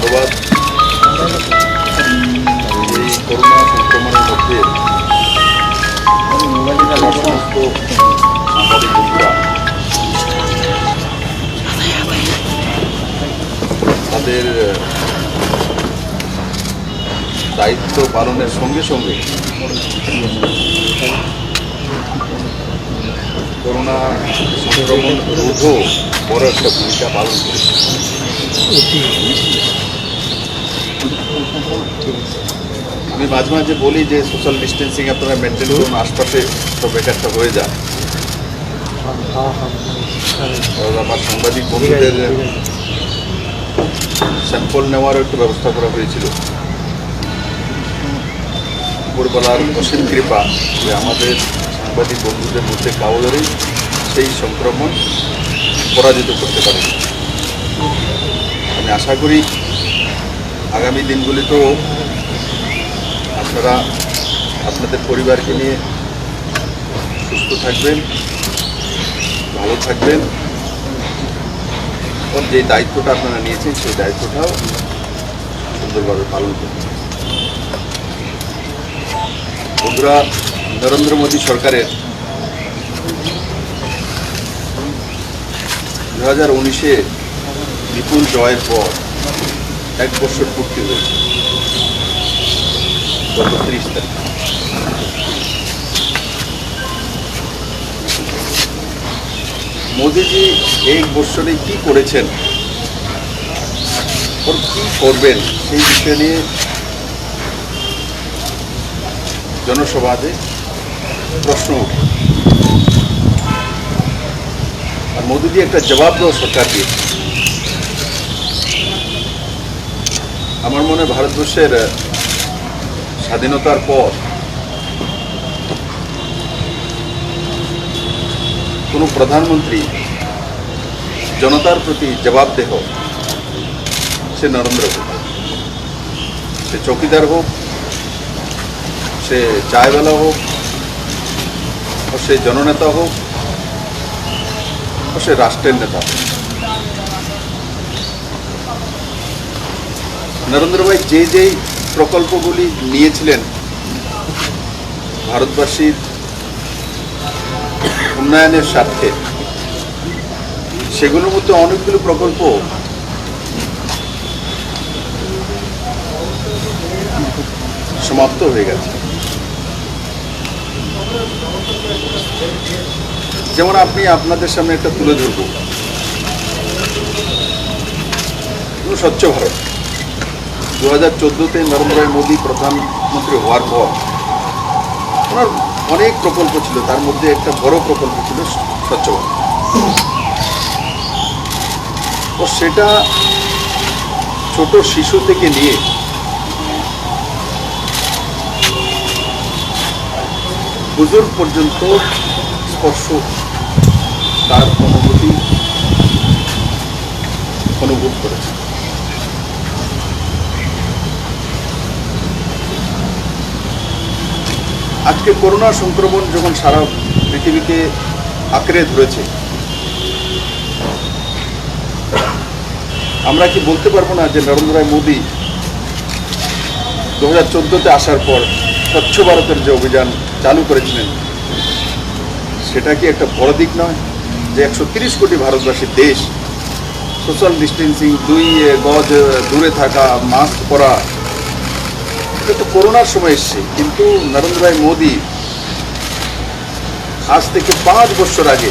ধন্যবাদ। এই করোনা সংক্রমণের মধ্যে সমস্ত সাংবাদিক বন্ধুরা তাদের দায়িত্ব পালনের সঙ্গে সঙ্গে করোনা সংক্রমণ রোধও বড় একটা ভূমিকা পালন করেছে। আমি মাঝে মাঝে বলি যে সোশ্যাল ডিস্টেন্সিং আপনারা মেনটেন করুন, আশপাশে সব একটা হয়ে যায়। আমার সাংবাদিক বন্ধুদের স্যাম্পল নেওয়ারও একটু ব্যবস্থা করা হয়েছিল। উপরবেলার অসীম কৃপা যে আমাদের সাংবাদিক বন্ধুদের মধ্যে কাউরেই সেই সংক্রমণ পরাজিত করতে পারে। আমি আশা করি আগামী দিনগুলিতেও আপনারা আপনাদের পরিবারকে নিয়ে সুস্থ থাকবেন, ভালো থাকবেন, এবং যে দায়িত্বটা আপনারা নিয়েছেন সেই দায়িত্বটাও সুন্দরভাবে পালন করবেন। বন্ধুরা, নরেন্দ্র মোদী সরকারের 2019-এ বিপুল জয়ের পর 1 বছর পূর্তি হয়েছে গত 30 তারিখ। মোদীজি এই বছরে কি করেছেন, ওর কি করবেন সেই বিষয় নিয়ে জনসভাতে প্রশ্ন ওঠে। আর মোদীজি একটা জবাব দেওয়া সরকার দিয়েছে। আমার মনে হয় ভারতবর্ষের স্বাধীনতার পর কোনো প্রধানমন্ত্রী জনতার প্রতি জবাবদেহ সে নরেন্দ্র মোদী। সে চৌকিদার হোক, সে চায়ওয়ালা হোক, সে জননেতা হোক, সে রাষ্ট্রের নেতা হোক। নরেন্দ্র ভাই যেই প্রকল্পগুলি নিয়েছিলেন ভারতবাসীর উন্নয়নের স্বার্থে, সেগুলোর মধ্যে অনেকগুলো প্রকল্প সমাপ্ত হয়ে গেছে। যেমন আপনাদের সামনে একটা তুলে ধরব, স্বচ্ছ ভারত। 2014-তে নরেন্দ্র ভাই মোদী প্রধানমন্ত্রী হওয়ার পর ওনার অনেক প্রকল্প ছিল, তার মধ্যে একটা বড় প্রকল্প ছিল স্বচ্ছ ভারত। ও সেটা ছোট শিশু থেকে নিয়ে বুজুর্গ পর্যন্ত স্পর্শ তার অনুভূতি অনুভব করেছে। আজকে করোনা সংক্রমণ যখন সারা পৃথিবীকে আঁকড়ে ধরেছে, আমরা কি বলতে পারবো না যে নরেন্দ্র ভাই মোদী 2014-তে আসার পর স্বচ্ছ ভারতের যে অভিযান চালু করেছিলেন, সেটা কি একটা বড় দিক নয়? যে 130 কোটি ভারতবাসীর দেশ, সোশ্যাল ডিস্টেন্সিং, 2 গজ দূরে থাকা, মাস্ক পরা, এটা তো করোনার সময় এসছে। কিন্তু নরেন্দ্র ভাই মোদী আজ থেকে 5 বছর আগে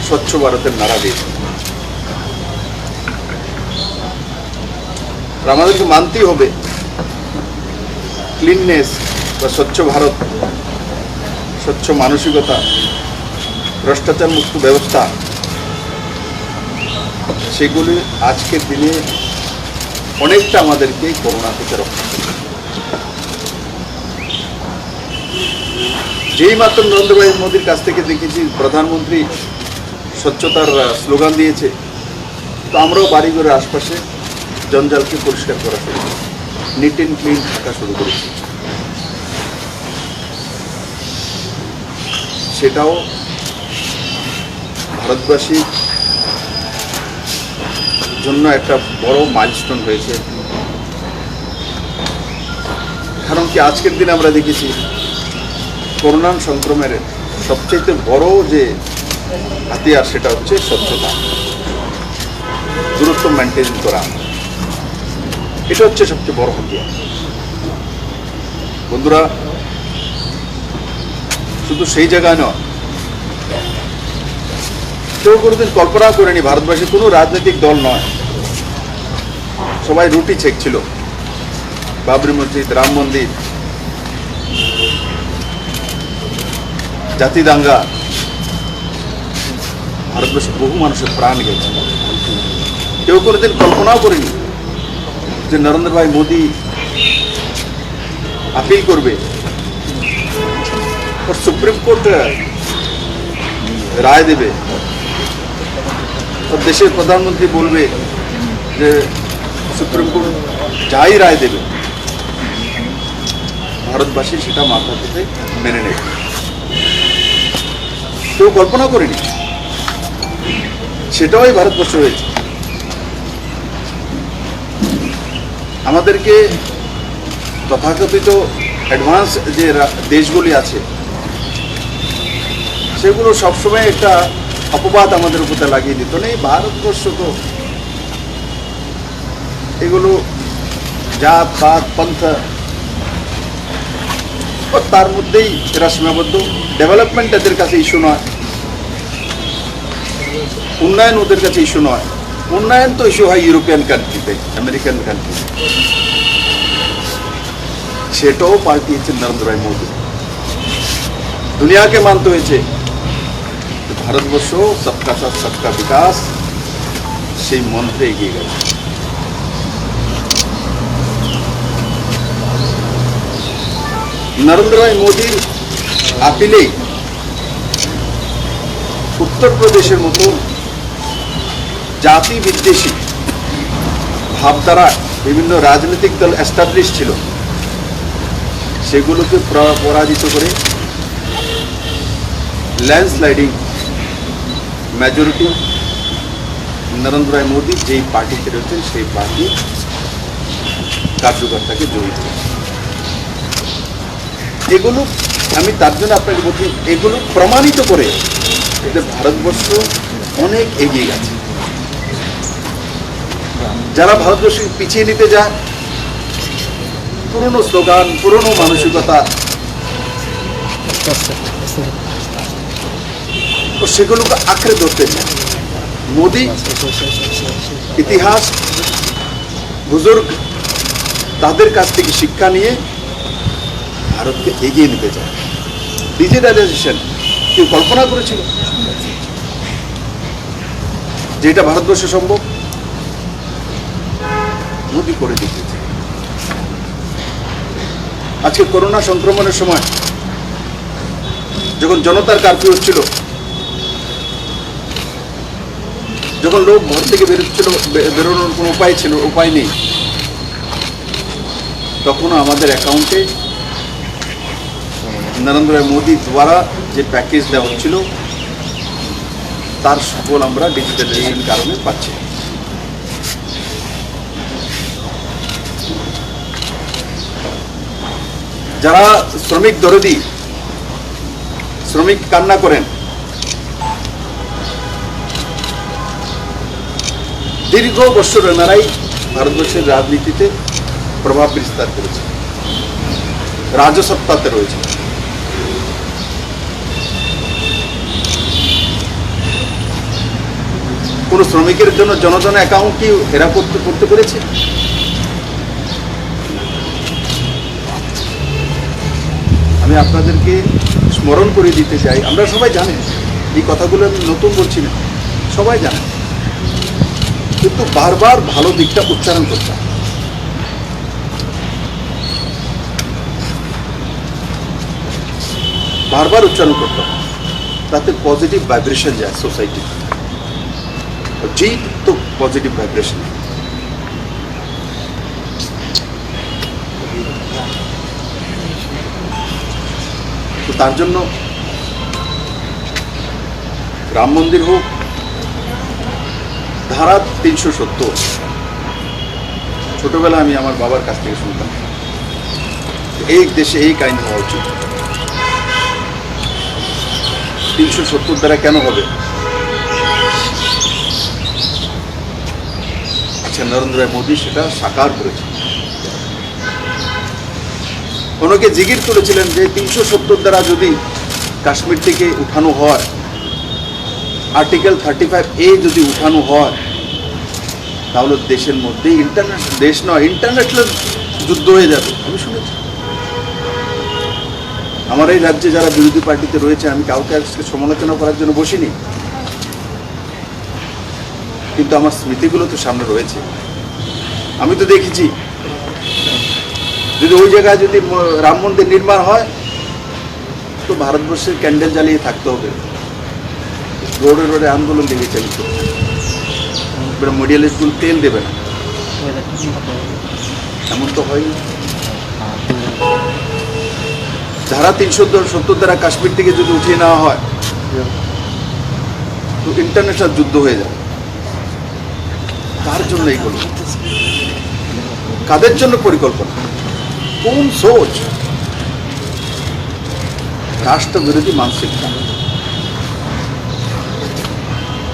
স্বচ্ছ ভারতের নারা দিয়েছে। আমাদেরকে মানতেই হবে, ক্লিননেস বা স্বচ্ছ ভারত, স্বচ্ছ মানসিকতা, ভ্রষ্টাচার মুক্ত ব্যবস্থা, সেগুলি আজকের দিনে অনেকটা আমাদেরকে করোনা থেকে রক্ষা করে। যেই মাত্র নরেন্দ্র ভাই মোদীর কাছ থেকে দেখেছি প্রধানমন্ত্রী স্বচ্ছতার স্লোগান দিয়েছে, তো আমরাও বাড়িঘরের আশপাশে জঞ্জালকে পরিষ্কার করা শুরু করেছি, নিট অ্যান্ড ক্লিন থাকা শুরু করেছি। সেটাও ভারতবাসী জন্য একটা বড় মাইলস্টোন হয়েছে। কারণ কি আজকের দিনে আমরা দেখেছি করোনা সংক্রমণের সবচেয়ে বড় যে হাতিয়ার সেটা হচ্ছে স্বচ্ছতা, দূরত্ব মেনটেন করা, এটা হচ্ছে সবচেয়ে বড় হাতিয়ার। বন্ধুরা, শুধু সেই জায়গায় নয়, কেউ কোনোদিন কল্পনা করেনি ভারতবর্ষে কোনো রাজনৈতিক দল নয়, সবাই রুটি ছেঁকছিল। বাবরি মসজিদ, রাম মন্দির, জাতি দাঙ্গা, ভারতবর্ষে বহু মানুষের প্রাণ গেছে। কেউ কোনোদিন কল্পনাও করেনি যে নরেন্দ্র ভাই মোদী আপিল করবে और सुप्रीम कोर्ट राय देवे और देशेर प्रधानमंत्री बोलबे जे सुप्रीम कोर्ट যাই রায় দেবে ভারতবাসী সেটা মাথা পেতে মেনে নেবে। কেউ কল্পনা করেনি, সেটাই ভারতবর্ষ হয়েছে। আমাদেরকে তথাকথিত অ্যাডভান্স যে দেশগুলি আছে সেগুলো সবসময় একটা অপবাদ আমাদের উপরে লাগিয়ে দিত, নেই ভারতবর্ষ তো এগুলো জাত পাত পন্থা তার মধ্যেই এরা সীমাবদ্ধ। ডেভেলপমেন্ট এদের কাছে ইস্যু নয়, উন্নয়ন ওদের কাছে ইস্যু নয়। উন্নয়ন তো ইস্যু হয় ইউরোপিয়ান কান্ট্রিতে, আমেরিকান কান্ট্রিতে। সেটাও পাল্টিয়েছে নরেন্দ্র ভাই মোদী। দুনিয়াকে মানতে হয়েছে ভারতবর্ষ সবকা সাথ সবকা বিকাশ সেই মন্ত্রে এগিয়ে গেল। নরেন্দ্র ভাই মোদীর আপিলেই উত্তরপ্রদেশের মতো জাতি বিদ্বেষী ভাবধারা বিভিন্ন রাজনৈতিক দল এস্টাবলিশ ছিল, সেগুলোকে পরাজিত করে ল্যান্ডস্লাইডিং মেজরিটি নরেন্দ্র ভাই মোদী যেই পার্টিতে রয়েছেন সেই পার্টি কার্যকর্তাকে জয়ী করেছে। এগুলো আমি তার জন্য আপনাকে বলছি, এগুলো প্রমাণিত করে যে ভারতবর্ষ অনেক এগিয়ে গেছে। যারা ভারতবর্ষকে পিছিয়ে নিতে যায়, পুরনো স্লোগান, পুরনো মানসিকতা, তো সেগুলোকে আঁকড়ে ধরতে চায়। মোদী ইতিহাস, বুজুর্গ, তাদের কাছ থেকে শিক্ষা নিয়ে ভারতকে এগিয়ে নিতে চায়। ডিজিটালাইজেশন কেউ কল্পনা করেছিল যে এটা ভারতবর্ষে সম্ভব? মোদী করে দিতেছে। আজকে করোনা সংক্রমণের সময় যখন জনতার কারফিউ হচ্ছিল, যখন লোক ঘর থেকে বেরোচ্ছিল, বেরোনোর কোনো উপায় নেই, তখন আমাদের অ্যাকাউন্টে নরেন্দ্র মোদী দ্বারা যে প্যাকেজ দেওয়া হচ্ছিল তার সুফল আমরা ডিজিটালাইজেশনের কারণে পাচ্ছি। যারা শ্রমিক দরদি, শ্রমিক কান্না করেন, দীর্ঘ বছর এনারাই ভারতবর্ষের রাজনীতিতে প্রভাব বিস্তার করেছে, রাজসত্তাতে রয়েছে। কোন শ্রমিকের জন্য জনধন অ্যাকাউন্ট কি এরা করতে পেরেছে? আমি আপনাদেরকে স্মরণ করে দিতে চাই, আমরা সবাই জানেন, এই কথাগুলো আমি নতুন বলছি না, সবাই জানেন, কিন্তু বারবার ভালো দিকটা উচ্চারণ করতে হয়। বারবার উচ্চারণ করতে হয়, তাতে পজিটিভ ভাইব্রেশন যায় সোসাইটি। जीत तो पॉजिटिव वाइब्रेशन है। तो तार জন্য রাম মন্দির হোক, ধারা 370 ছোটবেলা আমি আমার বাবার কাছ থেকে শুনতাম এই দেশে এই আইন হওয়া উচিত। 370 দ্বারা কেন হবে? আচ্ছা, নরেন্দ্র মোদী সেটা সাকার করেছে। ওনাকে জিগির তুলেছিলেন যে 370 দ্বারা যদি কাশ্মীর থেকে উঠানো হয়, আর্টিকেল 35A যদি উঠানো হয়, তাহলে দেশের মধ্যে ইন্টারন্যাশনাল, দেশ নয় ইন্টারন্যাশনাল যুদ্ধ হয়ে যাবে। আমি শুনেছি। আমার এই রাজ্যে যারা বিরোধী পার্টিতে রয়েছে, আমি কাউকে আজকে সমালোচনা করার জন্য বসিনি, কিন্তু আমার স্মৃতিগুলো তো সামনে রয়েছে। আমি তো দেখেছি যদি ওই জায়গায় যদি রাম মন্দির নির্মাণ হয়, তো ভারতবর্ষের ক্যান্ডেল জ্বালিয়ে থাকতে হবে, রোডে রোডে আন্দোলন লেগে চালিত, মিডিয়াল স্কুল তেল দেবে না, এমন তো হয়নি। ধারা 370 দ্বারা কাশ্মীর থেকে যদি উঠিয়ে নেওয়া হয়, তো ইন্টারন্যাশনাল যুদ্ধ হয়ে যাবে। কার জন্য এইগুলো? কাদের জন্য পরিকল্পনা? কোন সোচ? রাষ্ট্রবিরোধী মানসিকতা।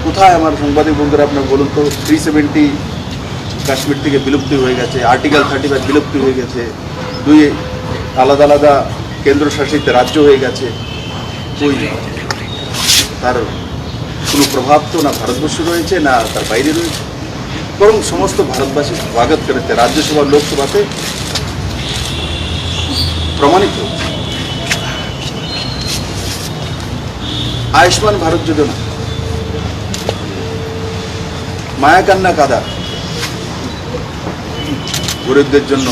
কোথায় আমার সাংবাদিক বন্ধুরা আপনার বলুন তো? 370 কাশ্মীর থেকে বিলুপ্তি হয়ে গেছে, আর্টিকেল 35 বিলুপ্তি হয়ে গেছে, 2 আলাদা আলাদা কেন্দ্রশাসিত রাজ্য হয়ে গেছে। তার কোনো প্রভাব তো না ভারতবর্ষে রয়েছে না তার বাইরে রয়েছে, বরং সমস্ত ভারতবাসী স্বাগত করেছে। রাজ্যসভা লোকসভাতে প্রমাণিত। আয়ুষ্মান ভারত যোজনা, মায়া কান্না কাদা, গরিবদের জন্য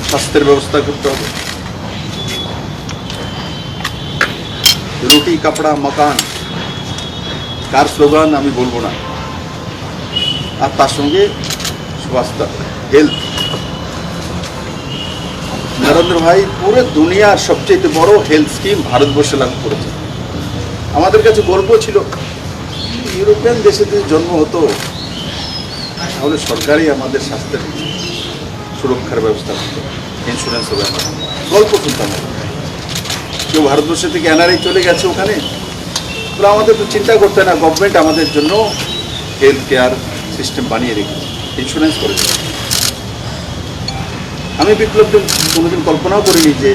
স্বাস্থ্যের ব্যবস্থা করতে হবে। রুটি কাপড়া মকান, কার স্লোগান আমি বলবো না। আর তার সঙ্গে স্বাস্থ্য, হেলথ। নরেন্দ্র ভাই পুরো দুনিয়ার সবচেয়ে বড় হেলথ স্কিম ভারতবর্ষে লাগু করেছে। আমাদের কাছে গল্প ছিল, ইউরোপিয়ান দেশে যদি জন্ম হতো, তাহলে সরকারই আমাদের স্বাস্থ্যের সুরক্ষার ব্যবস্থা করতো, ইন্স্যুরেন্স হবে। আমরা গল্প শুনতাম। কেউ ভারতবর্ষ থেকে এনআরআই চলে গেছে ওখানে, তো আমাদের তো চিন্তা করতে না, গভর্নমেন্ট আমাদের জন্য হেলথ কেয়ার সিস্টেম বানিয়ে রেখেছে, ইন্স্যুরেন্স করে দেবে। আমি বিপ্লবদের কোনোদিন কল্পনাও করিনি যে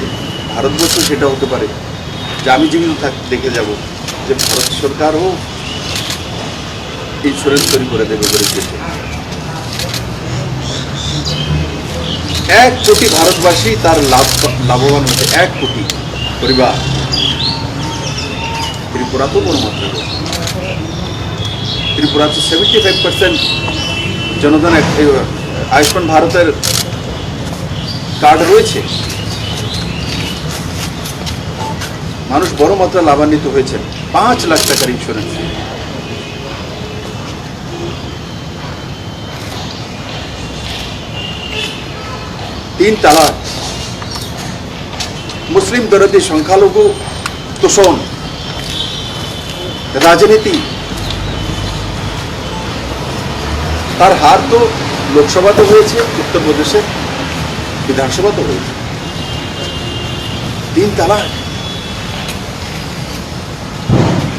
ভারতবর্ষ সেটা হতে পারে, যে আমি জীবিত দেখে যাব যে ভারত সরকারও ইন্স্যুরেন্স তৈরি করে দেবে গরিবদের। 1 কোটি ভারতবাসী তার লাভবান হচ্ছে, 1 কোটি পরিবার। ত্রিপুরা তো বড় মাত্রা, ত্রিপুরা তো 75% জনগণ আয়ুষ্মান ভারতের কার্ড রয়েছে। মানুষ বড় মাত্রা লাভান্বিত হয়েছে। 5 লাখ টাকার ইন্স্যুরেন্স। তিন তালাক, মুসলিম বিরোধী সংখ্যালঘু তোষণ, রাজনীতি। তার হার তো লোকসভাতে হয়েছে, উত্তরপ্রদেশে বিধানসভাতে হয়েছে। 3 তালাক।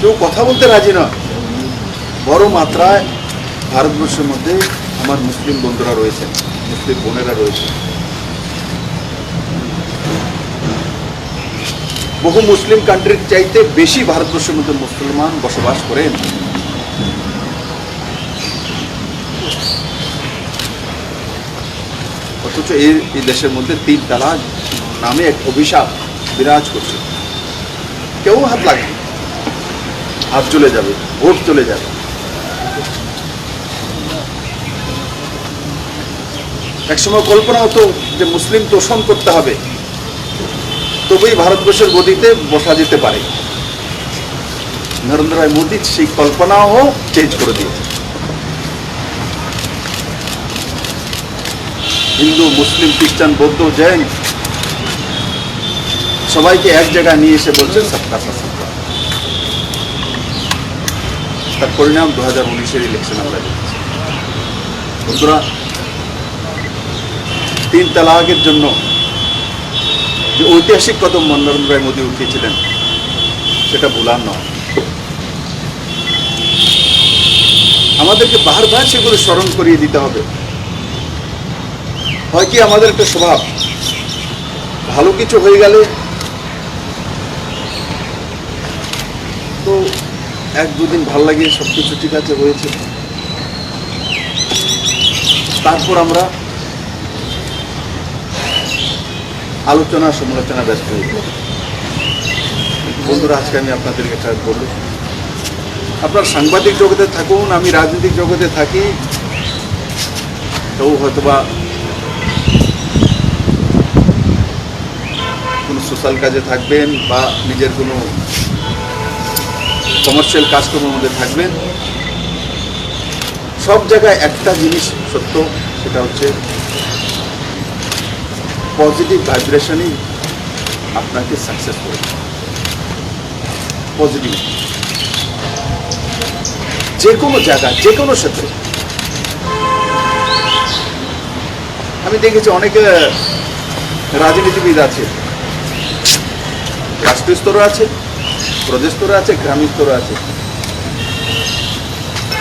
কেউ কথা বলতে রাজি নয়। বড় মাত্রায় ভারতবর্ষের মধ্যে আমার মুসলিম বন্ধুরা রয়েছেন, মুসলিম বোনেরা রয়েছে। বহু মুসলিম কান্ট্রির চাইতে বেশি ভারতবর্ষের মধ্যে মুসলমান বসবাস করেন। অথচ এই দেশের মধ্যে 3 তালাক নামে এক অভিশাপ বিরাজ করছে। কেউ হাত লাগে, হাত চলে যাবে, ভোট চলে যাবে। একসময় কল্পনা হতো যে মুসলিম তোষণ করতে হবে, তবেই ভারতবর্ষের গদিতে বসা যেতে পারে। নরেন্দ্র ভাই মোদী সেই কল্পনাও চেঞ্জ করে দিয়েছে। হিন্দু, মুসলিম, খ্রিস্টান, বৌদ্ধ, জৈন সবাইকে এক জায়গায় নিয়ে এসে বলছেন সবকা সাথ সবকা। তার পরিণাম 2019-এর ইলেকশন আমরা দেখেছি। বন্ধুরা, 3 তালাকের জন্য যে ঐতিহাসিক কদম নরেন্দ্র ভাই মোদী উঠিয়েছিলেন সেটা ভুলার নয়। আমাদেরকে বারবার সেগুলো স্মরণ করিয়ে দিতে হবে। হয় কি আমাদের একটা স্বভাব, ভালো কিছু হয়ে গেলে তো 1-2 দিন ভাল লাগে, সব কিছু ঠিক আছে হয়েছে, তারপর আমরা আলোচনা সমালোচনা ব্যস্ত হয়ে যাই। বন্ধুরা, আজকে আমি আপনাদেরকে একটা বলব, আপনার সাংবাদিক জগতে থাকুন, আমি রাজনৈতিক জগতে থাকি, কেউ হয়তোবা কোনো সোশ্যাল কাজে থাকবেন বা নিজের কোনো কমার্শিয়াল কাজকর্মের মধ্যে থাকবেন। সব জায়গায় একটা জিনিস সত্য, সেটা হচ্ছে পজিটিভ ভাইব্রেশনই আপনাকে সাকসেস করে। পজিটিভ যে কোনো জায়গায়, যে কোনো ক্ষেত্রে। আমি দেখেছি অনেকে রাজনীতিবিদ আছে, রাষ্ট্রীয় স্তরে আছে, প্রদেশ স্তরে আছে, গ্রামীণ স্তরে আছে,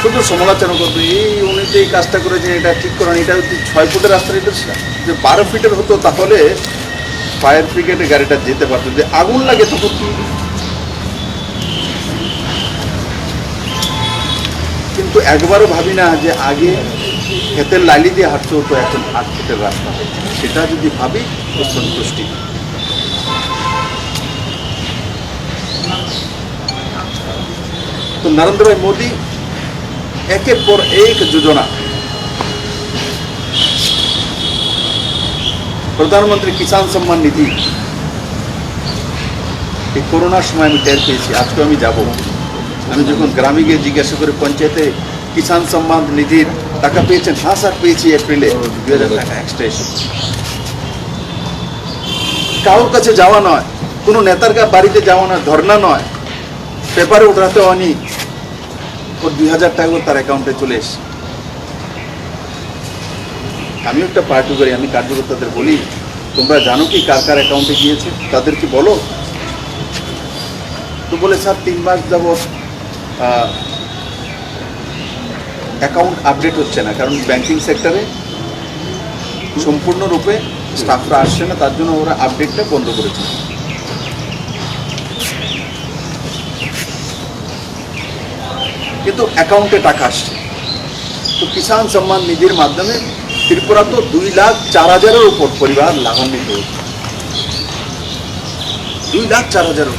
শুধু সমালোচনা করবে, উনি তো এই কাজটা করেছেন, এটা ঠিক করেন, এটা 6 ফুটের রাস্তার এটা যে 12 ফিটের হতো, তাহলে ফায়ার ব্রিগেডের গাড়িটা যেতে পারতো। যে আগুন লাগে তখন কি? কিন্তু একবারও ভাবি না যে আগে ক্ষেতের লাইলি দিয়ে হাঁটতে হতো, এখন 8 ফুটের রাস্তা। সেটা যদি ভাবি তো সন্তুষ্টি। তো নরেন্দ্র ভাই মোদী একের পর এক যোজনা, প্রধানমন্ত্রী কিষাণ সম্মান নিধি, এই করোনার সময় আমি টের পেয়েছি। আজকে আমি যাব, আমি যখন গ্রামে গিয়ে জিজ্ঞাসা করে পঞ্চায়েতে কিষাণ সম্মান নিধির টাকা পেয়েছেন, হ্যাঁ স্যার পেয়েছি, এপ্রিলে 2000 টাকা এক্সট্রা এসেছে। কারোর কাছে যাওয়া নয়, কোনো নেতার বাড়িতে যাওয়া নয়, ধর্ণা নয়, পেপারে উঠাতে হয়নি, ওর 2000 টাকা তার অ্যাকাউন্টে চলে এসছে। আমি একটা পার্টি করি, আমি কার্যকর্তাদের বলি, তোমরা জানো কি কার কার অ্যাকাউন্টে গিয়েছে? তাদের কি বলো? তো বলে স্যার 3 মাস যাবত অ্যাকাউন্ট আপডেট হচ্ছে না, কারণ ব্যাংকিং সেক্টরে সম্পূর্ণরূপে স্টাফরা আসছে না, তার জন্য ওরা আপডেটটা বন্ধ করেছে। কিন্তু অ্যাকাউন্টে টাকা আসছে। তো কিষাণ সম্মান নিধির মাধ্যমে ত্রিপুরা তো 2,04,000-এর উপর পরিবার লাভান্বিত হয়েছে। 2,04,000।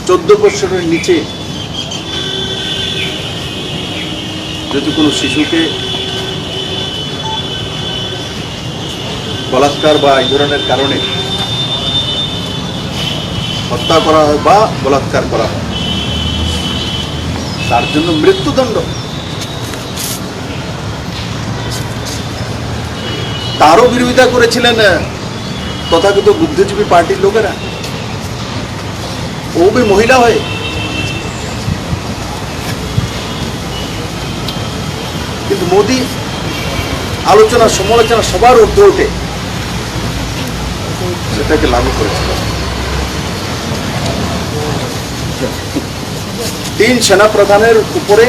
14 বছরের নিচে যদি কোনো শিশুকে বলাৎকার বা এই ধরনের কারণে হত্যা করা হয় বা বলাৎকার করা হয়, তার জন্য মৃত্যুদণ্ড। তারও বিরোধিতা করেছিলেন তথাকথিত বুদ্ধিজীবী পার্টির লোকেরা, ও भी মহিলা হয়ে। কিন্তু মোদী আলোচনা সমালোচনা সবার ঊর্ধ্বে ওঠে সেটাকে লাগু করেছিল। 3 সেনা প্রধানের উপরে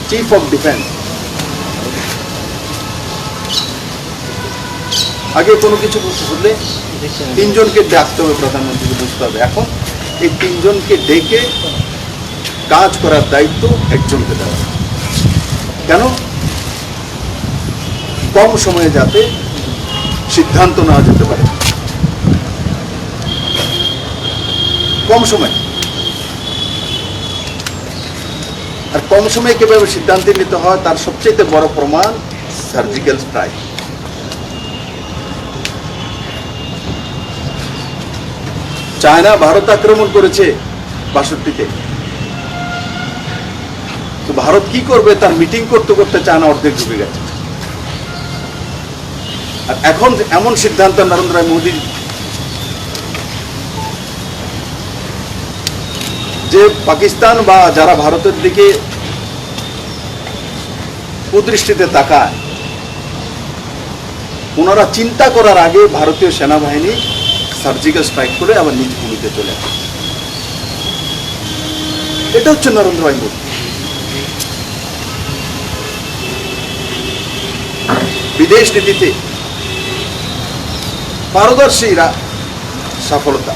চিফ অফ ডিফেন্স। আগে কোনো কিছু হলে 3 জনকে ডাকতে হবে, প্রধানমন্ত্রীকে বুঝতে হবে। এখন এই 3 জনকে ডেকে কাজ করার দায়িত্ব একজনকে দেওয়া। কেন? কম সময়ে যাতে সিদ্ধান্ত নেওয়া যেতে পারে, কম সময়। আর কম সময়ে কিভাবে সিদ্ধান্ত নিতে হয় তার সবচেয়ে বড় প্রমাণ সার্জিক্যাল স্ট্রাইক। চায়না ভারত আক্রমণ করেছে 62-তে। তো ভারত কি করবে? তার মিটিং করতে করতে চায়না অর্ধেক ডুবে গেছে। আর এখন এমন সিদ্ধান্ত নরেন্দ্র মোদী যে পাকিস্তান বা যারা ভারতের দিকে কুদৃষ্টিতে তাকায়, ওনারা চিন্তা করার আগে ভারতীয় সেনাবাহিনী সার্জিক্যাল স্ট্রাইক করে আবার নিজ ভূমিতে চলে আসে। এটা হচ্ছে নরেন্দ্র মোদী। বিদেশ নীতিতে পারদর্শীরা সফলতা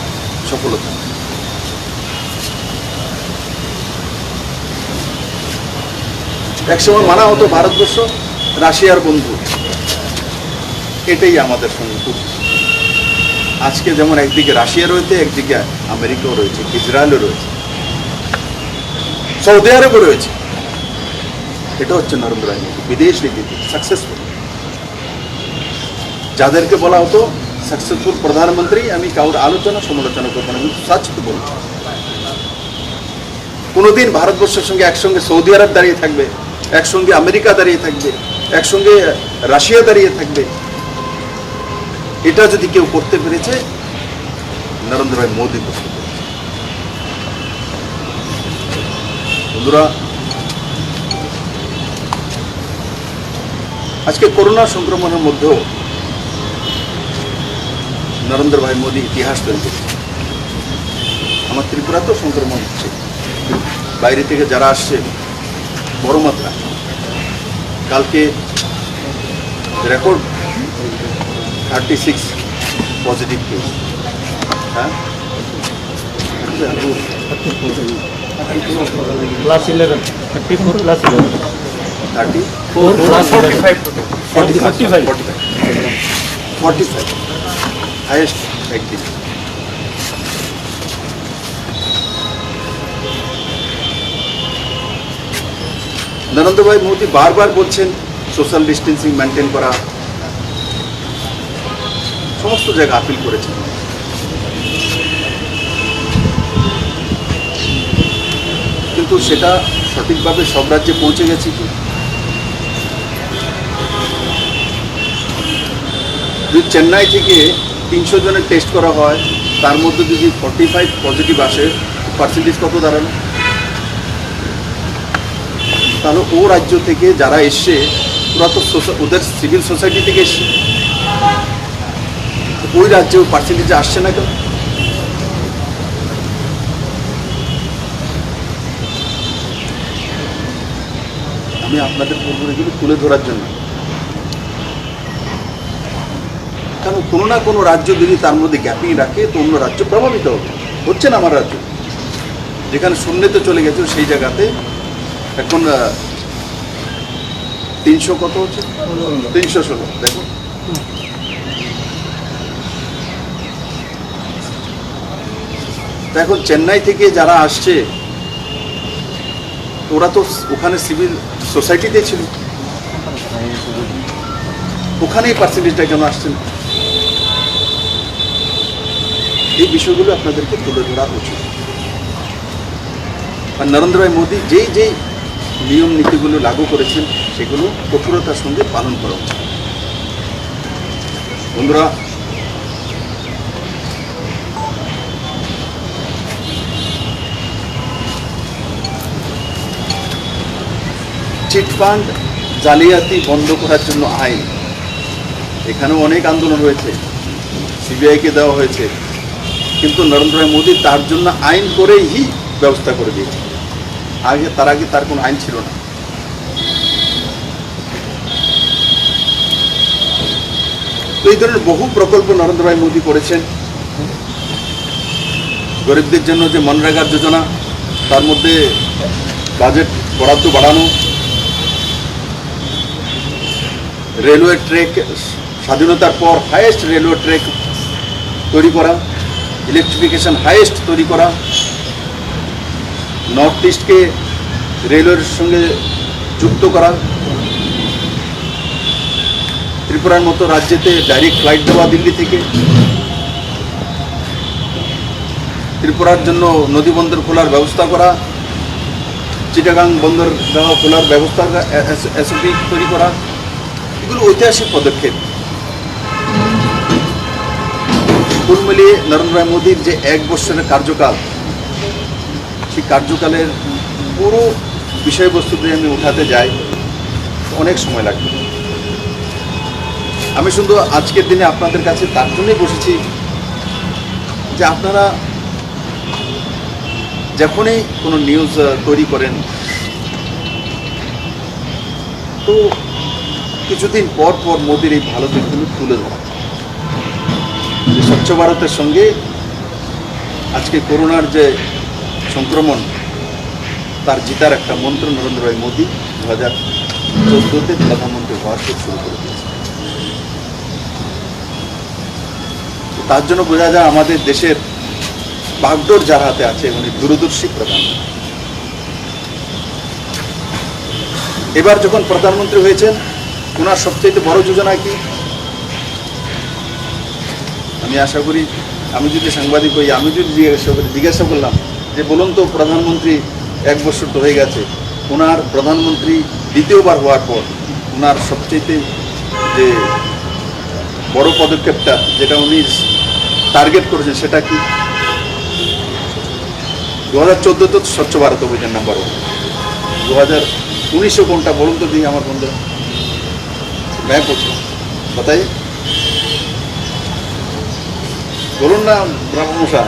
একসময় মানা হতো ভারতবর্ষ রাশিয়ার বন্ধু, এটাই আমাদের সঙ্গে। আজকে যেমন একদিকে রাশিয়া রয়েছে, একদিকে আমেরিকাও রয়েছে, ইসরায়েলও রয়েছে, সৌদি আরবও রয়েছে। এটা হচ্ছে নরেন্দ্র মোদী বিদেশ নীতিতে সাকসেসফুল। যাদেরকে বলা হতো সাকসেসফুল প্রধানমন্ত্রী, আমি কারোর আলোচনা সমালোচনা করবো না, কিন্তু সচ তো বলবো। কোনোদিন ভারতবর্ষের সঙ্গে একসঙ্গে সৌদি আরব দাঁড়িয়ে থাকবে, একসঙ্গে আমেরিকা দাঁড়িয়ে থাকবে, একসঙ্গে রাশিয়া দাঁড়িয়ে থাকবে, এটা যদি কেউ করতে পেরেছে, নরেন্দ্র মোদী করতে পেরেছে। বন্ধুরা, আজকে করোনা সংক্রমণের মধ্যেও নরেন্দ্র মোদী ইতিহাস তৈরি করেছে। আমার ত্রিপুরাতেও সংক্রমণ হচ্ছে, বাইরে থেকে যারা আসছে বড় মাত্রা। কালকে রেকর্ড 36 পজিটিভ কেস। হ্যাঁ, Plus 11, 34 plus 11. 34 Plus 45. 45 হাইয়েস্ট একদিন। নরেন্দ্র মোদী বারবার বলছেন সোশ্যাল ডিস্টেন্সিং মেনটেন করা, সমস্ত জায়গায় আপিল করেছেন। কিন্তু সেটা সঠিকভাবে সব রাজ্যে পৌঁছে গেছে কি? যদি চেন্নাই থেকে 300 জনের টেস্ট করা হয়, তার মধ্যে যদি 45 পজিটিভ আসে, পার্সেন্টেজ কত দাঁড়ানো? তাহলে ও রাজ্য থেকে যারা এসছে ওরা তো ওদের সিভিল সোসাইটি থেকে এসছে, ওই রাজ্যে পার্সেন্টেজে আসছে না কেন? আমি আপনাদের বলবো এগুলো তুলে ধরার জন্য, কারণ কোনো না কোনো রাজ্য যদি তার মধ্যে গ্যাপিং রাখে তো অন্য রাজ্য প্রভাবিত হবে। হচ্ছে না আমার রাজ্য, যেখানে শূন্যতে চলে গেছে সেই জায়গাতে এখন 300 কত হচ্ছে, 316। দেখো, এখন চেন্নাই থেকে যারা আসছে ওরা তো ওখানে সিভিল সোসাইটিতে ছিল, ওখানেই পার্সেন্টেজটা কেন আসছে না? এই বিষয়গুলো আপনাদেরকে তুলে ধরা উচিত। আর নরেন্দ্র মোদী যেই যেই নিয়ম নীতিগুলো লাগু করেছেন সেগুলো কঠোরতার সঙ্গে পালন করা উচিত। বন্ধুরা, চিটফান্ড জালিয়াতি বন্ধ করার জন্য আইন, এখানেও অনেক আন্দোলন হয়েছে, সিবিআইকে দেওয়া হয়েছে, কিন্তু নরেন্দ্র মোদী তার জন্য আইন করেই ব্যবস্থা করে দিয়েছে। তার আগে তার কোনো আইন ছিল না। তো এই ধরনের বহু প্রকল্প নরেন্দ্র মোদী করেছেন। গরিবদের জন্য যে মনরেগা যোজনা, তার মধ্যে বাজেট বরাদ্দ বাড়ানো, রেলওয়ে ট্র্যাক স্বাধীনতার পর হাইয়েস্ট রেলওয়ে ট্র্যাক তৈরি করা, ইলেকট্রিফিকেশন হাইয়েস্ট তৈরি করা, নর্থ ইস্টকে রেলওয়ের সঙ্গে যুক্ত করা, ত্রিপুরার মতো রাজ্যেতে ডাইরেক্ট ফ্লাইট দেওয়া দিল্লি থেকে, ত্রিপুরার জন্য নদী বন্দর খোলার ব্যবস্থা করা, চিটাগাং বন্দর খোলার ব্যবস্থা এসওপি তৈরি করা, এগুলো ঐতিহাসিক পদক্ষেপ। কুল মিলিয়ে নরেন্দ্র ভাই মোদীর যে 1 বছরের কার্যকাল, সেই কার্যকালের পুরো বিষয়বস্তু যদি আমি উঠাতে যাই অনেক সময় লাগবে। আমি শুধু আজকের দিনে আপনাদের কাছে তার জন্যই বসেছি যে আপনারা যখনই কোনো নিউজ তৈরি করেন তো কিছুদিন পর পর মোদির এই ভালো দিকগুলো তুলে ধরা, যে স্বচ্ছ ভারতের সঙ্গে আজকে করোনার যে সংক্রমণ তার জিতার একটা মন্ত্র নরেন্দ্র ভাই মোদী 2014-তে প্রধানমন্ত্রী হওয়ার থেকে শুরু করে দিয়েছে। তার জন্য বোঝা যায় আমাদের দেশের বাগডোর যার হাতে আছে উনি দূরদর্শী প্রধানমন্ত্রী। এবার যখন প্রধানমন্ত্রী হয়েছেন ওনার সবচেয়ে বড় যোজনা কি? আমি আশা করি, আমি যদি সাংবাদিক হই, আমি যদি জিজ্ঞাসা করলাম যে বলুন তো প্রধানমন্ত্রী 1 বছর তো হয়ে গেছে, ওনার প্রধানমন্ত্রী দ্বিতীয়বার হওয়ার পর ওনার সবচেয়ে যে বড় পদক্ষেপটা যেটা উনি টার্গেট করেছেন সেটা কি? 2014 তো স্বচ্ছ ভারত অভিযান নাম্বার 1, 2019 কোনটা বলুন তো দিই আমার বন্ধু, मैं पूछूं बताइए, বলুন না ব্রাহ্মণমশা,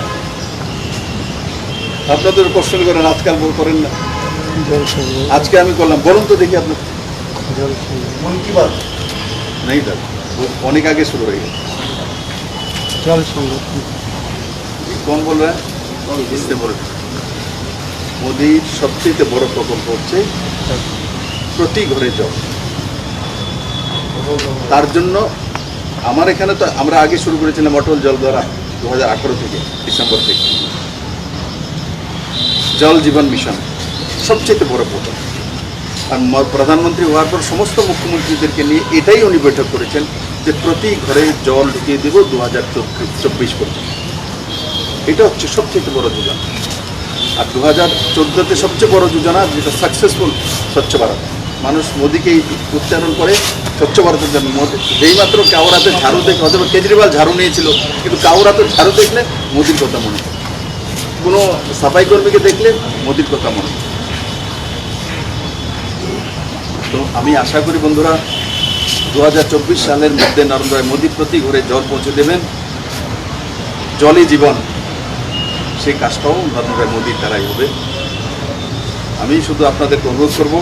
আপনাদের কোশ্চেন করেন, আজকাল করেন না, আজকে আমি করলাম, বলুন তো দেখি আপনার মন কি বাত নেই, দাদা অনেক আগে শুরু হয়ে গেছে। জল সংরক্ষণ কোন বল রা বুঝতে বল, মোদির সবচেয়ে বড় প্রকল্প হচ্ছে প্রতি ঘরে জল। তার জন্য আমার এখানে তো আমরা আগে শুরু করেছিলাম অটল জল দ্বারা 2018 থেকে ডিসেম্বর থেকে জল জীবন মিশন সবচেয়ে বড় প্রকল্প। আর প্রধানমন্ত্রী হওয়ার পর সমস্ত মুখ্যমন্ত্রীদেরকে নিয়ে এটাই উনি বৈঠক করেছেন যে প্রতি ঘরে জল ঢুকিয়ে দেব 2024 পর্যন্ত। এটা হচ্ছে সবচেয়ে বড় যোজনা। আর 2014-তে সবচেয়ে বড় যোজনা যেটা সাকসেসফুল স্বচ্ছ ভারত, মানুষ মোদীকে উচ্চারণ করে স্বচ্ছ ভারতের জন্য। যেই মাত্র কাউর হাতে ঝাড়ু দেখে, হয়তো কেজরিওয়াল ঝাড়ু নিয়েছিল কিন্তু কাউর হাতে ঝাড়ু দেখলে মোদির কথা মনে হয়, কোনো সাফাই কর্মীকে দেখলে মোদির কথা মনে হয়। তো আমি আশা করি বন্ধুরা 2024 সালের মধ্যে নরেন্দ্র ভাই মোদী প্রতি ঘরে জল পৌঁছে দেবেন। জলই জীবন, সেই কাজটাও নরেন্দ্র ভাই মোদীর দ্বারাই হবে। আমি শুধু আপনাদেরকে অনুরোধ করব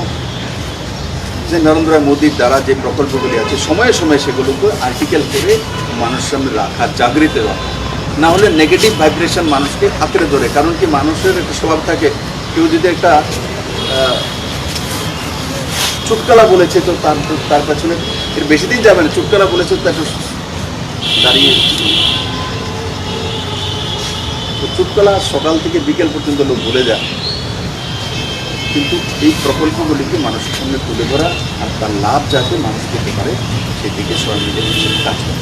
যে নরেন্দ্র ভাই মোদীর দ্বারা যে প্রকল্পগুলি আছে সময়ে সময়ে সেগুলোকে আর্টিকেল করে মানুষের সামনে রাখা, জাগৃত রাখা, না হলে নেগেটিভ ভাইব্রেশন মানুষকে আঁকড়ে ধরে। কারণ কি মানুষের একটা স্বভাব থাকে, কেউ যদি একটা চুটকালা বলেছে তো তার পেছনে এর বেশি দিন যাবে না, চুটকালা বলেছে তো একটু দাঁড়িয়ে, তো চুটকালা সকাল থেকে বিকেল পর্যন্ত লোক ভুলে যায়। কিন্তু এই প্রকল্পগুলিকে মানুষের সামনে তুলে ধরা আর তার লাভ যাতে মানুষ পেতে পারে সেদিকে সবাই মিলে কাজ করে।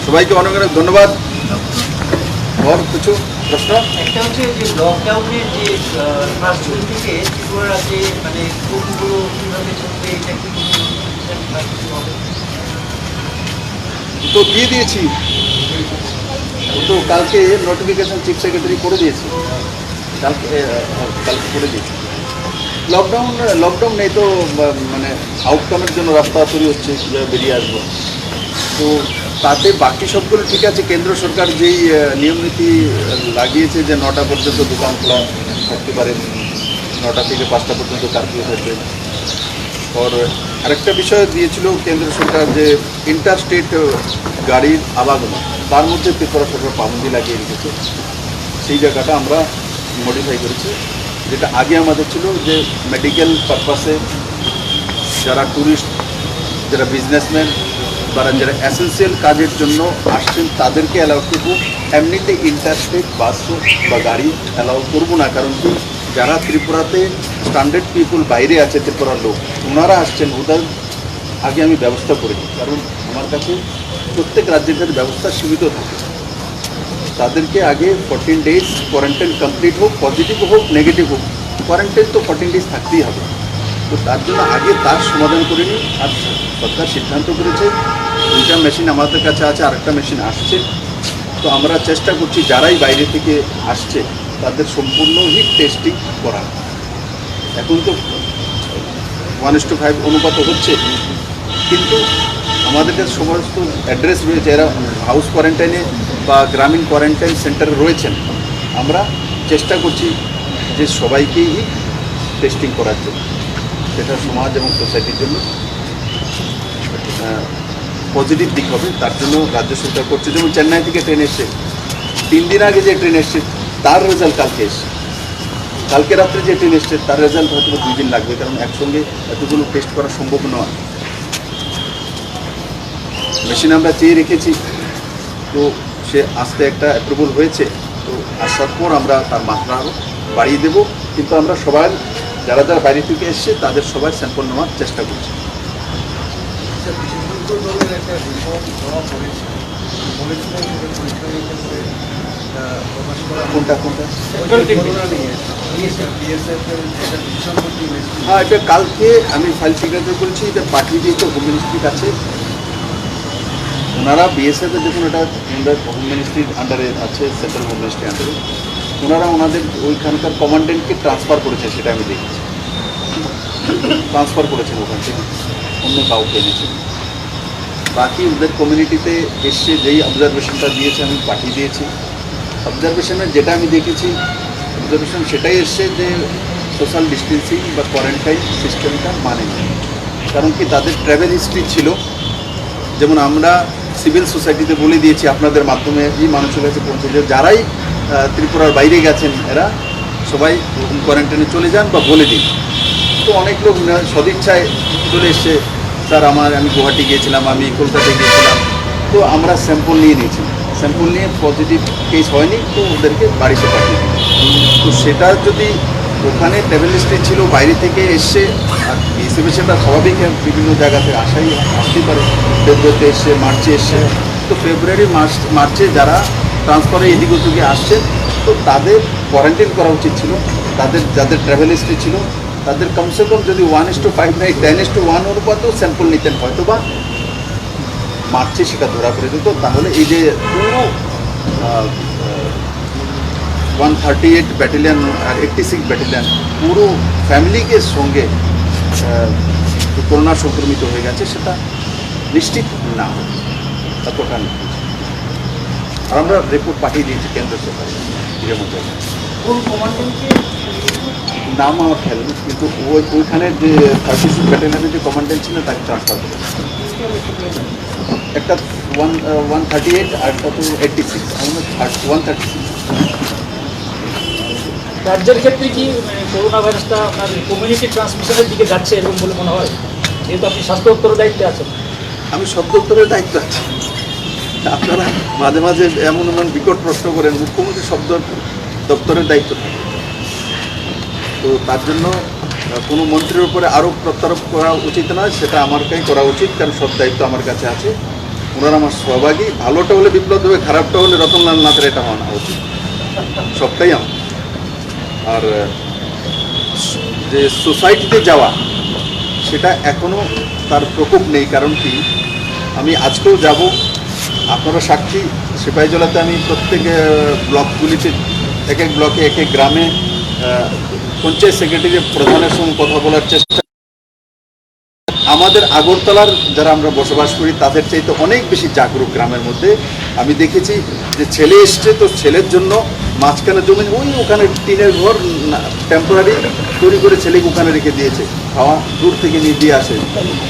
সবাইকে অনেক অনেক ধন্যবাদ। আর কিছু প্রশ্ন? একটা হচ্ছে যে লকডাউনের যে ফার্স্ট উইক থেকে ত্রিপুরা রাজ্যে মানে কোনগুলো কীভাবে চলবে, এটা কি তো দিয়ে দিয়েছি, তো কালকে নোটিফিকেশন চিফ সেক্রেটারি করে দিয়েছে, কালকে করে দিয়েছি। লকডাউন নেই তো, মানে আউটকামের জন্য রাস্তা তৈরি হচ্ছে, কীভাবে বেরিয়ে আসবো। তো তাতে বাকি সবগুলো ঠিক আছে। কেন্দ্র সরকার যেই নিয়ম নীতি লাগিয়েছে যে 9টা পর্যন্ত দোকান খোলা থাকতে পারে, 9টা থেকে 5টা পর্যন্ত কারফিউ থাকবে। আর আরেকটা বিষয় দিয়েছিল কেন্দ্র সরকার যে ইন্টার স্টেট গাড়ির আবাগমন, তার মধ্যে ত্রিপুরা সরকার পাবন্দি লাগিয়ে রেখেছে। সেই জায়গাটা আমরা মডিফাই করেছি, যেটা আগে আমাদের ছিল যে মেডিকেল পারপাসে যারা ট্যুরিস্ট, যারা বিজনেসম্যান বা যারা এসেন্সিয়াল কাজের জন্য আসছেন তাদেরকে অ্যালাউ করবো, এমনিতে ইন্টারস্টেট বাস বা গাড়ি অ্যালাউ করবো না। কারণ কি যারা ত্রিপুরাতে স্ট্যান্ডার্ড পিপুল বাইরে আছে, ত্রিপুরার লোক ওনারা আসছেন, ওদের আগে আমি ব্যবস্থা করিনি। কারণ আমার কাছে প্রত্যেক রাজ্যের কাছে ব্যবস্থা সীমিত থাকে। তাদেরকে আগে 14 ডেজ কোয়ারেন্টাইন কমপ্লিট হোক, পজিটিভ হোক নেগেটিভ হোক, কোয়ারেন্টাইন তো 14 ডেজ থাকতেই হবে। তো তার জন্য আগে তার সমাধান করে নিই। আর সরকার সিদ্ধান্ত করেছে 2টা মেশিন আমাদের কাছে আছে, আরেকটা মেশিন আসছে, তো আমরা চেষ্টা করছি যারাই বাইরে থেকে আসছে তাদের সম্পূর্ণ হিট টেস্টিং করা। এখন তো 1:5 অনুপাত হচ্ছে, কিন্তু আমাদের কাছে সমস্ত অ্যাড্রেস রয়েছে, এরা হাউস কোয়ারেন্টাইনে বা গ্রামীণ কোয়ারেন্টাইন সেন্টারে রয়েছেন। আমরা চেষ্টা করছি যে সবাইকেই টেস্টিং করার জন্য, সেটা সমাজ এবং সোসাইটির জন্য পজিটিভ দিক হবে। তার জন্য রাজ্য সরকার করছে। যেমন চেন্নাই থেকে ট্রেন এসছে, 3 দিন আগে যে ট্রেন এসছে তার রেজাল্ট কালকে এসছে, কালকে রাত্রে যে ট্রেন এসছে তার রেজাল্ট হয়তো 2 দিন লাগবে, কারণ একসঙ্গে এতগুলো টেস্ট করা সম্ভব নয়। মেশিন আমরা চেয়ে রেখেছি, তো সে আসতে একটা অ্যাপ্রুভাল হয়েছে, তো আসার পর আমরা তার মাত্রা আরও বাড়িয়ে দেবো। কিন্তু আমরা সবাই যারা যারা বাইরে থেকে এসছে তাদের সবাই স্যাম্পল নেওয়ার চেষ্টা করছি। বিশেষজ্ঞ দলের একটা রিপোর্ট ধরা পড়েছে, বলেছিলেন যে পরীক্ষার ক্ষেত্রে প্রকাশ করা কোনটা কোনটা? করোনা নিয়ে বিএসএফ এর একটা ডিসিশন করতে হ্যাঁ, এটা কালকে আমি ফাইল সিগনেচার করেছি, এটা পাঠিয়ে দিয়েছে হোম মিনিস্ট্রির কাছে। ওনারা বিএসএফের দেখুন, এটা ওনাদের হোম মিনিস্ট্রির আন্ডারে আছে, সেন্ট্রাল হোম মিনিস্ট্রির আন্ডারে। ওনারা ওনাদের ওইখানকার কমান্ডেন্টকে ট্রান্সফার করেছে, সেটা আমি দেখেছি। ট্রান্সফার করেছেন ওখান থেকে, অন্য কাউকে এনেছেন। বাকি ওদের কমিউনিটিতে এসে যেই অবজারভেশনটা দিয়েছে আমি পাঠিয়ে দিয়েছি। অবজারভেশনে যেটা আমি দেখেছি, অবজারভেশন সেটাই এসছে যে সোশ্যাল ডিস্টেন্সিং বা কোয়ারেন্টাইন সিস্টেমটা মানে, কারণ কি তাদের ট্রাভেল হিস্ট্রি ছিল। যেমন আমরা সিভিল সোসাইটিতে বলে দিয়েছি আপনাদের মাধ্যমে এই মানুষের কাছে পৌঁছে, যে যারাই ত্রিপুরার বাইরে গেছেন এরা সবাই হোম কোয়ারেন্টাইনে চলে যান বা বলে দিন। তো অনেক লোক সদিচ্ছায় চলে এসছে, স্যার আমি গুয়াহাটি গিয়েছিলাম, আমি কলকাতায় গিয়েছিলাম, তো আমরা স্যাম্পল নিয়ে নিয়েছি। স্যাম্পল নিয়ে পজিটিভ কেস হয়নি, তো ওদেরকে বাড়িতে পাঠিয়ে দিই। তো সেটা যদি ওখানে ট্রাভেল হিস্ট্রি ছিল, বাইরে থেকে এসছে, আর এক্সিবিশনটা স্বাভাবিক বিভিন্ন জায়গা থেকে আসতেই পারে। ফেব্রুয়ারিতে এসছে, মার্চে এসছে, তো ফেব্রুয়ারি মার্চে যারা ট্রান্সফারে এদিক ওদিকে আসছেন, তো তাদের কোয়ারেন্টাইন করা উচিত ছিল। যাদের ট্রাভেল হিস্ট্রি ছিল তাদের কমসে কম যদি 1:5 নয় 10:1 অনুপাতেও স্যাম্পল নিতেন, হয়তো বা মার্চে সেটা ধরা পড়ে যেত। তাহলে এই যে পুরো 138 ব্যাটালিয়ন আর 86 ব্যাটালিয়ন পুরো ফ্যামিলিকে সঙ্গে করোনা সংক্রমিত হয়ে গেছে, সেটা নিশ্চিত না এতটা নেই। আর আমরা রিপোর্ট পাঠিয়ে দিয়েছি কেন্দ্র সরকার গৃহমন্ত্রী। কোন কমান্ডেন্টকে নাম আমার খেয়াল নেই, কিন্তু ওইখানে যে 36 ব্যাটালিয়নের যে কমান্ডেন্ট ছিলেন তাকে ট্রান্সফার করেছে। একটা 138 আর একটা তো 86, 136। রাজ্যের ক্ষেত্রে কি করোনা ভাইরাসটা আপনার কমিউনিটি ট্রান্সমিশনের দিকে যাচ্ছে এরকম বলে মনে হয়? যেহেতু আপনি স্বাস্থ্য দপ্তরের দায়িত্বে আছেন। আমি সব দপ্তরের দায়িত্ব আছে। আপনারা মাঝে মাঝে এমন বিকট প্রশ্ন করেন, মুখ্যমন্ত্রী সব দপ্তরের দায়িত্ব থাকে। তো তার জন্য কোনো মন্ত্রীর উপরে আরোপ প্রত্যারোপ করা উচিত নয়, সেটা আমারকেই করা উচিত, কারণ সব দায়িত্ব আমার কাছে আছে। ওনারা আমার সহভাগী। ভালোটা হলে বিপ্লব দেবে, খারাপটা হলে রতনলাল নাথের এটা হওয়া উচিত। সবটাই আমার। আর যে সোসাইটিতে যাওয়া, সেটা এখনও তার প্রকোপ নেই। কারণ কি, আমি আজকেও যাব, আপনারা সাক্ষী, সিপাহীজলাতে আমি প্রত্যেক ব্লকগুলিতে এক এক ব্লকে এক এক গ্রামে পঞ্চায়েত সেক্রেটারি প্রধানের সঙ্গে কথা বলার চেষ্টা। আমাদের আগরতলার যারা আমরা বসবাস করি তাদের চাইতে অনেক বেশি জাগরুক গ্রামের মধ্যে। আমি দেখেছি যে ছেলে এসছে, তো ছেলের জন্য মাঝখানে জমি ওখানে টিনের ঘর টেম্পোরারি তৈরি করে ছেলেকে ওখানে রেখে দিয়েছে, খাওয়া দূর থেকে নিয়ে দিয়ে আসে,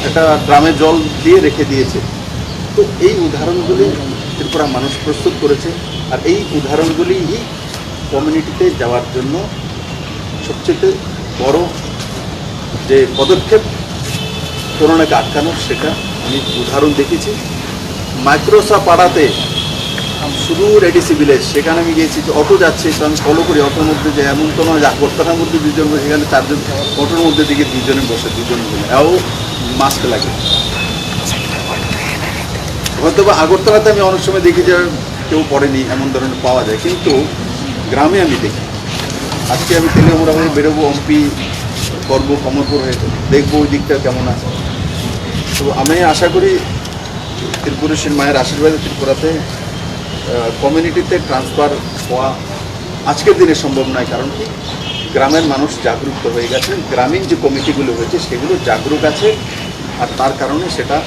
একটা ড্রামে জল দিয়ে রেখে দিয়েছে। তো এই উদাহরণগুলি ত্রিপুরা মানুষ প্রস্তুত করেছে। আর এই উদাহরণগুলি কমিউনিটিতে যাওয়ার জন্য সবচেয়ে বড় যে পদক্ষেপ করোনাকে আটকানোর, সেটা আমি উদাহরণ দেখেছি। মাইক্রোসা পাড়াতে সুদূর এডিসি ভিলেজ, সেখানে আমি গিয়েছি, যে অটো যাচ্ছে, তো আমি ফলো করি অটোর মধ্যে, যে এমন তো নয় যে আগরতলার মধ্যে 2 জন বসে, এখানে 4 জন অটোর মধ্যে দিকে 2 জনে বসে, 2 জন মিলে, এও মাস্ক লাগে। হয়তো বা আগরতলাতে আমি অনেক সময় দেখি যে কেউ পড়েনি, এমন ধরনের পাওয়া যায়, কিন্তু গ্রামে আমি দেখি। আজকে আমি তেলিয়ামুড়া হয়ে বেরোবো, এমপি করবো কমলপুর হয়ে, দেখবো ওই দিকটা কেমন আছে। তো আমি আশা করি ত্রিপুরেশ্বর মায়ের আশীর্বাদে ত্রিপুরাতে কমিউনিটিতে ট্রান্সফার হওয়া আজকের দিনে সম্ভব নয়। কারণ কি, গ্রামের মানুষ জাগরুক হয়ে গেছে, গ্রামীণ যে কমিটিগুলো হয়েছে সেগুলো জাগরুক আছে, আর তার কারণে সেটা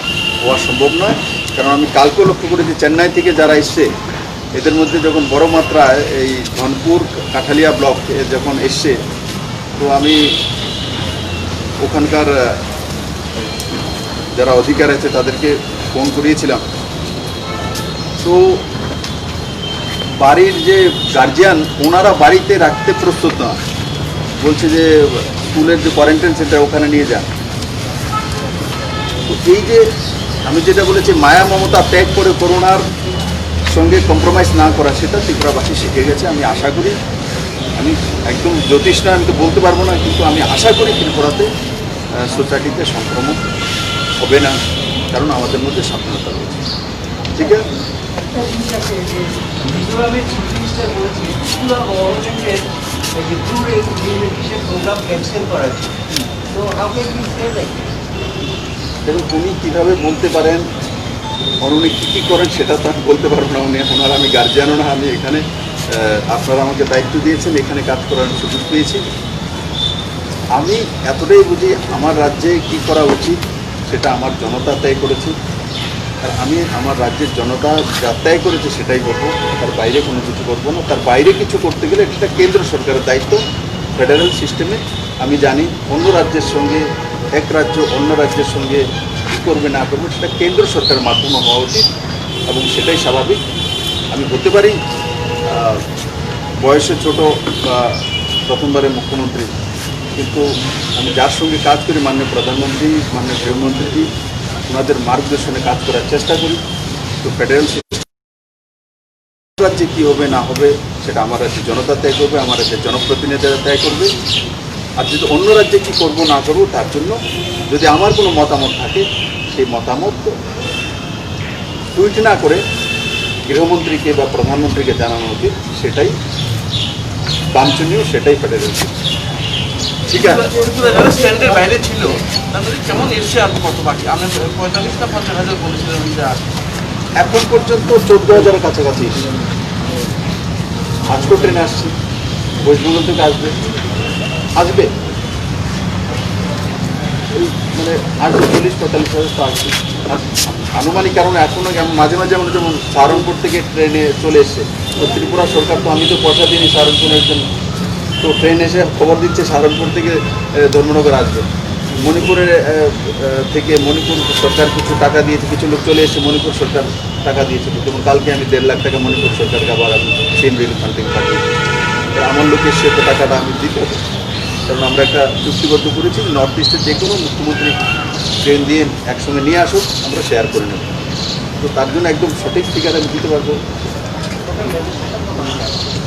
হওয়া সম্ভব নয়। কারণ আমি কালকে লক্ষ্য করেছি চেন্নাই থেকে যারা এসছে এদের মধ্যে যখন বড় মাত্রায় এই ধনপুর কাঠালিয়া ব্লক যখন এসছে, তো আমি ওখানকার যারা অধিকার আছে তাদেরকে ফোন করিয়েছিলাম। তো বাড়ির যে গার্জিয়ান ওনারা বাড়িতে রাখতে প্রস্তুত না, বলছে যে স্কুলের যে কোয়ারেন্টাইন সেন্টার ওখানে নিয়ে যান। তো এই যে আমি যেটা বলেছি মায়া মমতা ত্যাগ করে করোনার সঙ্গে কম্প্রোমাইজ না করা, সেটা ত্রিপুরাবাসী শিখে গেছে। আমি আশা করি, আমি একদম জ্যোতিষ না, আমি তো বলতে পারবো না, কিন্তু আমি আশা করি ত্রিপুরাতে সোসাইটিতে সংক্রমণ হবে না, কারণ আমাদের মধ্যে সাবধানতা রয়েছে। ঠিক আছে, মিজোরামের চিফ মিনিস্টার বলেছে স্কুল আর গভর্নমেন্টের যে ট্রু রিএলিটেশন প্রোগ্রাম ক্যান্সেল করা হয়েছে। তো how can you say like? দেখুন উনি কীভাবে বলতে পারেন, আর উনি কী কী করেন সেটা তো আমি বলতে পারবো না। ওনার আমি গার্জিয়ানও না, আমি এখানে আপনারা আমাকে দায়িত্ব দিয়েছেন, এখানে কাজ করার সুযোগ পেয়েছি। আমি এতটাই বুঝি আমার রাজ্যে কী করা উচিত সেটা আমার জনতা তয় করেছে, আর আমি আমার রাজ্যের জনতা যা তয় করেছে সেটাই করবো, তার বাইরে কোনো কিছু করবো না। তার বাইরে কিছু করতে গেলে এটা কেন্দ্র সরকারের দায়িত্ব। ফেডারেল সিস্টেমে আমি জানি অন্য রাজ্যের সঙ্গে, এক রাজ্য অন্য রাজ্যের সঙ্গে কী করবে না করবে সেটা কেন্দ্র সরকারের মাধ্যমে হওয়া উচিত, এবং সেটাই স্বাভাবিক। আমি হতে পারি বয়সে ছোট বা প্রথমবারের মুখ্যমন্ত্রী, কিন্তু আমি যার সঙ্গে কাজ করি মাননীয় প্রধানমন্ত্রী, মাননীয় গৃহমন্ত্রীজি, ওনাদের মার্গদর্শনে কাজ করার চেষ্টা করি। তো ফেডারেল রাজ্যে কী হবে না হবে সেটা আমার রাজ্যে জনতা তয় করবে, আমার রাজ্যের জনপ্রতিনিধিরা তয় করবে। আর যদি অন্য রাজ্যে কী করবো না করবো তার জন্য যদি আমার কোনো মতামত থাকে, সেই মতামত টুইট না করে গৃহমন্ত্রীকে বা প্রধানমন্ত্রীকে জানানো উচিত, সেটাই বাঞ্ছনীয়, সেটাই ফেডারেল। ঠিক আছে, যারা স্ট্যান্ডের বাইরে ছিল তাদের কেমন এসছে আর কত বাকি? আমরা 45 না 50,000 বলেছিলাম যা এখন পর্যন্ত 14,000-এর কাছাকাছি এসেছে। আজকেও ট্রেনে আসছে, ওয়েস্ট বেঙ্গল থেকে আসবে মানে আসবে 40-45,000 তো আসবে আনুমানিক। কারণ এখনও মাঝে মাঝে আমরা যেমন সাহারনপুর থেকে ট্রেনে চলে এসছে, তো ত্রিপুরা সরকার তো আমি তো পয়সা দিইনি সাহারনপুরের জন্য, তো ট্রেন এসে খবর দিচ্ছে সাহারনপুর থেকে ধর্মনগর আসবে। মণিপুরের থেকে মণিপুর সরকার কিছু টাকা দিয়েছে, কিছু লোক চলে এসে মণিপুর সরকার টাকা দিয়েছিল। যেমন কালকে আমি 1.5 লাখ টাকা মণিপুর সরকারকে আবার আমি সিএম রিলিফ ফান্ড থেকে পাঠিয়েছি। আমার লোকের সে তো টাকাটা আমি দিতে হবে, কারণ আমরা একটা চুক্তিবদ্ধ করেছি নর্থ ইস্টের যে কোনো মুখ্যমন্ত্রী ট্রেন দিয়ে একসঙ্গে নিয়ে আসুক, আমরা শেয়ার করে নেব। তো তার জন্য একদম সঠিক ফিগার আমি দিতে পারবো।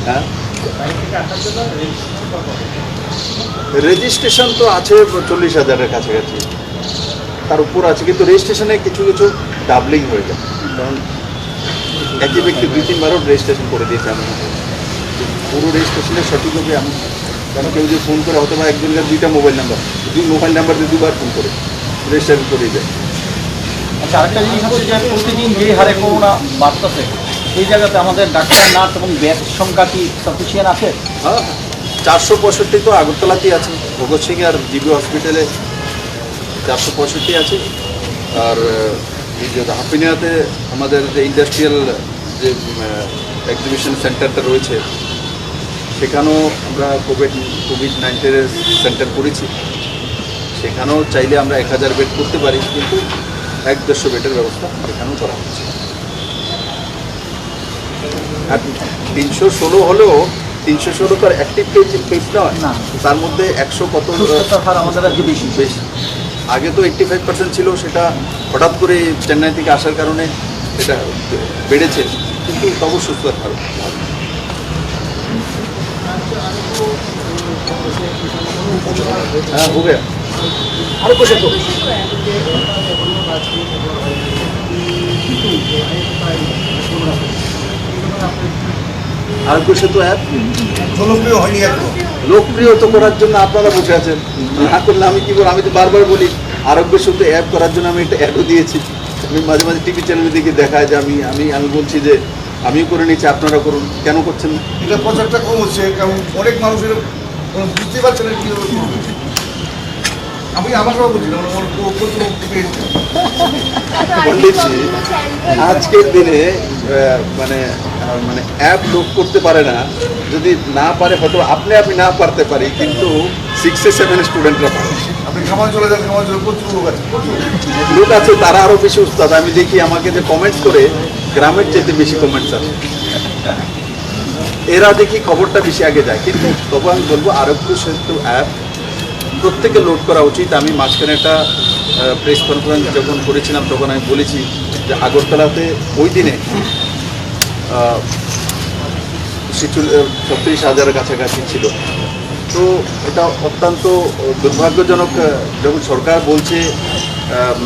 হ্যাঁ, রেজিস্ট্রেশন তো আছে 40,000-এর কাছাকাছি, তার উপর আছে, কিন্তু রেজিস্ট্রেশনে কিছু কিছু ডাবলিং হয়ে যায়। কারণ একই ব্যক্তি 2-3 বারও রেজিস্ট্রেশন করে দিয়েছে। আমি পুরো রেজিস্ট্রেশনে সঠিকভাবে আমি, কারণ কেউ যদি ফোন করে হয়তো বা একজনের 2টা মোবাইল নাম্বার, 2 মোবাইল নাম্বার দিয়ে 2বার ফোন করে রেজিস্ট্রেশন করে দেয়। আচ্ছা, আরেকটা জিনিস হচ্ছে যে প্রতিদিন যে হারে করোনা বাড়তেছে, এই জায়গাতে আমাদের ডাক্তার, নার্স এবং বেড সংখ্যা কি সাফিসিয়েন্ট আছে? হ্যাঁ, 465 তো আগরতলাতেই আছে, ভগৎ সিং আর জিবি হসপিটালে 465 আছে। আর এই যে হাফিনিয়াতে আমাদের যে ইন্ডাস্ট্রিয়াল যে এক্সিবিশন সেন্টারটা রয়েছে, সেখানেও আমরা কোভিড-19 সেন্টার করেছি। সেখানেও চাইলে আমরা 1000 বেড করতে পারি, কিন্তু 150 বেডের ব্যবস্থা এখানেও করা হচ্ছে। আর 316 হলেও 316 তো অ্যাক্টিভ পেজ নয়, তার মধ্যে 100 কত সুস্থতার হার আমাদের রাজ্যে বেশি। আগে তো 85% ছিল, সেটা হঠাৎ করে চেন্নাই থেকে আসার কারণে এটা বেড়েছে, কিন্তু তবু সুস্থতার হার ভালো। হ্যাঁ, हो गया। আরো কোশ্চেন তো আরোগ্য সেতু অ্যাপ জনপ্রিয় হয়নি এখনো। লোকপ্রিয় তো করার জন্য আপনারা বসে আছেন, না করলে আমি কি বলবো? আমি তো বারবার বলি আরোগ্য সেতু অ্যাপ করার জন্য আমি একটা অ্যাডও দিয়েছি। আমি মাঝে মাঝে টিভি চ্যানেলে দেখে দেখায় যে আমি বলছি যে আমিও করে নিচ্ছি, আপনারা করুন, কেন করছেন না? এটা প্রচারটা কম হচ্ছে, কারণ অনেক মানুষের বুঝতে পারছে না কীভাবে করবে। আমি আমাকেও বলছি না, আমার প্রচুর পেয়েছি। পণ্ডিতজি আজকের দিনে মানে মানে অ্যাপ লোড করতে পারে না, যদি না পারে হয়তো আপনি না পারতে পারি, কিন্তু 6-7 স্টুডেন্টরা পারে। আপনি গ্রামাঞ্চলে যান, গ্রামাঞ্চলে প্রচুর লোক আছে, প্রচুর। লোক আছে, তারা আরো বেশি উস্তাদ। আমি দেখি আমাকে যে কমেন্টস করে গ্রামের চাইতে বেশি কমেন্টস আছে, এরা দেখি খবরটা বেশি আগে যায়। কিন্তু তবু আমি বলবো আরোগ্য সেতু অ্যাপ প্রত্যেকে লোড করা উচিত। আমি মাঝখানে একটা প্রেস কনফারেন্স যখন করেছিলাম তখন আমি বলেছি যে আগরতলাতে ওই দিনে 36,000-এর কাছাকাছি ছিল। তো এটা অত্যন্ত দুর্ভাগ্যজনক, যখন সরকার বলছে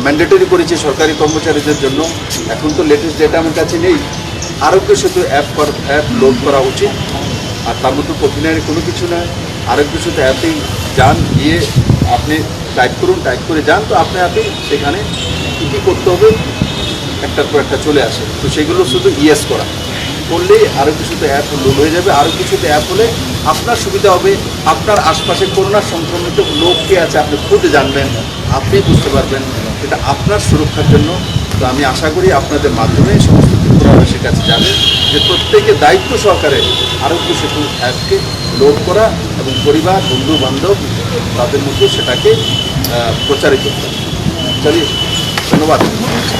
ম্যান্ডেটরি করেছে সরকারি কর্মচারীদের জন্য। এখন তো লেটেস্ট ডেটা আমার কাছে নেই, আরোগ্য সেতু অ্যাপ লোড করা উচিত। আর তার মধ্যে কঠিনারি কোনো কিছু নয়। আরোগ্য সেতু অ্যাপেই যান, গিয়ে আপনি টাইপ করুন, টাইপ করে যান, তো আপনি সেখানে কী কী করতে হবে একটার পর একটা চলে আসে। তো সেগুলো শুধু ইয়েস করা করলেই আরও কিছুতে অ্যাপ লোড হয়ে যাবে। আরও কিছুতে অ্যাপ হলে আপনার সুবিধা হবে, আপনার আশপাশে করোনা সংক্রমিত লোক কে আছে আপনি খুঁজে জানবেন, আপনি বুঝতে পারবেন, এটা আপনার সুরক্ষার জন্য। তো আমি আশা করি আপনাদের মাধ্যমে সমস্ত ত্রিপুরাবাসীর কাছে যাবে যে প্রত্যেকে দায়িত্ব সহকারে আরোগ্য সেতু অ্যাপকে লোড করা এবং পরিবার, বন্ধু বান্ধব তাদের মধ্যে সেটাকে প্রচারিত করা। চলিয়ে ধন্যবাদ।